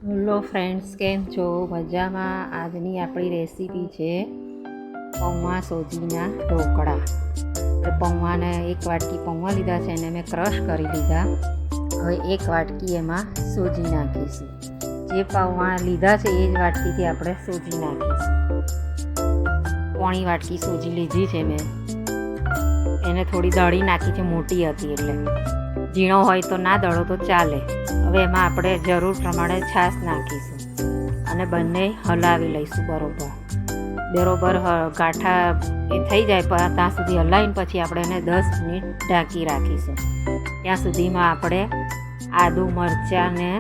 Hello friends, કેમ છો? મજામાં? આજની આપણી રેસીપી છે પૌવા સોજીના ઢોકળા. પૌવાને એક વાટકી પૌવા લીધા છે અને મેં ક્રશ કરી લીધા. હવે એક વાટકી એમાં સોજી નાખીશું. જે પૌવા લીધા છે એ જ વાટકીથી આપણે સોજી નાખીશું. પોણી વાટકી સોજી લીધી છે મેં. એને થોડી દળી નાખી છે, મોટી હતી એટલે. ઝીણો હોય તો ના દળો તો ચાલે. હવે એમાં આપણે જરૂર પ્રમાણે છાશ નાખીશું અને બંને હલાવી લઈશું બરોબર ગાંઠા એ થઈ જાય ત્યાં સુધી હલાવીને પછી આપણે એને 10 મિનિટ ઢાંકી રાખીશું. ત્યાં સુધીમાં આપણે આદુ મરચાંને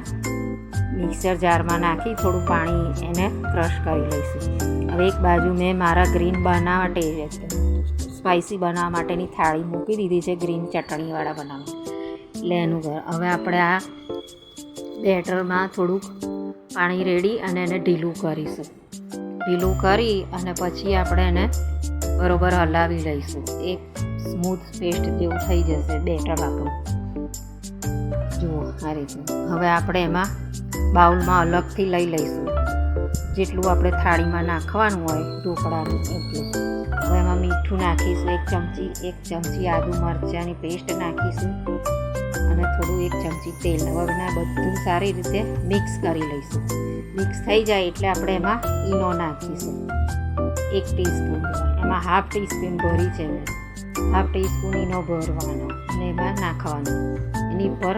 મિક્સર જારમાં નાખી થોડું પાણી એને ક્રશ કરી લઈશું. હવે એક બાજુ મેં મારા ગ્રીન સ્પાઇસી બનાવવા માટેની થાળી મૂકી દીધી છે, ગ્રીન ચટણીવાળા બનાવવા. એટલે એનું હવે આપણે આ બેટરમાં થોડુંક પાણી રેડી અને એને ઢીલું કરીશું. ઢીલું કરી અને પછી આપણે એને બરોબર હલાવી લઈશું. એક સ્મૂથ પેસ્ટ જેવું થઈ જશે બેટર આપણું. જુઓ આ રીતનું. હવે આપણે એમાં બાઉલમાં અલગથી લઈ લઈશું. જેટલું આપણે થાળીમાં નાખવાનું હોય ઢોકળાનું એટલું. હવે એમાં મીઠું નાખીશું, એક ચમચી આદુ મરચાંની પેસ્ટ નાખીશું અને થોડું 1 ચમચી તેલ. હવે બધું સારી રીતે મિક્સ કરી લઈશું. મિક્સ થઈ જાય એટલે આપણે એમાં ઈનો નાખીશું 1 ટીસ્પૂન. એમાં હાફ ટીસ્પૂન ભરી છે મેં. હાફ ટીસ્પૂન ઈનો ભરવાનો અને એમાં નાખવાનું. એની પર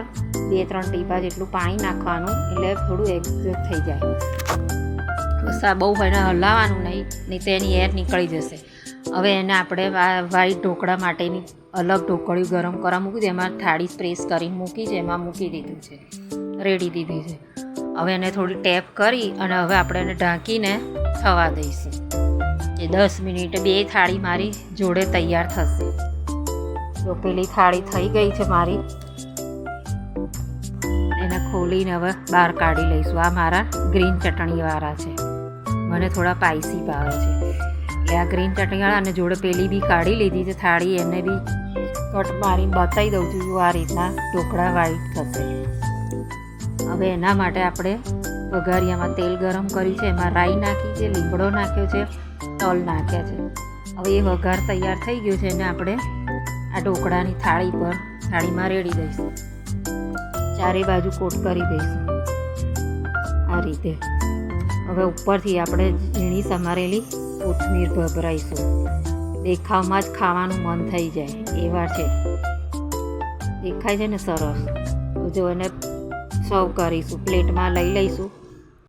2-3 ટીપા જેટલું પાણી નાખવાનું એટલે થોડું એક્ઝેક્ટ થઈ જાય. બહુ એને હલાવવાનું નહીં તો એની એર નીકળી જશે. હવે એને આપણે વ્હાઈટ ઢોકળા માટેની અલગ ઢોકળીઓ ગરમ કરવા મૂકી દીધી. એમાં થાળી પ્રેસ કરીને મૂકી છે, એમાં મૂકી દીધું છે, રેડી દીધી છે. હવે એને થોડી ટેપ કરી અને હવે આપણે એને ઢાંકીને થવા દઈશું. એ 10 મિનિટ 2 થાળી મારી જોડે તૈયાર થશે. તો પેલી થાળી થઈ ગઈ છે મારી. એને ખોલીને હવે બહાર કાઢી લઈશું. આ મારા ગ્રીન ચટણીવાળા છે, મને થોડા સ્પાઇસી ભાવે છે એટલે આ ગ્રીન ચટણીવાળા. અને જોડે પેલી બી કાઢી લીધી છે થાળી, એને બી કટ મારીને બતાવી દઉં છું. આ રીતના ઢોકળા વ્હાઈટ થશે. હવે એના માટે આપણે વઘારિયામાં તેલ ગરમ કર્યું છે, એમાં રાઈ નાખી છે, લીમડો નાખ્યો છે, તલ નાખ્યા છે. હવે એ વઘાર તૈયાર થઈ ગયો છે. એને આપણે આ ઢોકળાની થાળીમાં રેડી દઈશું. ચારે બાજુ કોટ કરી દઈશું આ રીતે. હવે ઉપરથી આપણે ઝીણી સમારેલી કોથમીર ભભરાઈશું. દેખાવમાં જ ખાવાનું મન થઈ જાય એવા છે. દેખાય છે ને સરસ. જો એને સર્વ કરીશું, પ્લેટમાં લઈ લઈશું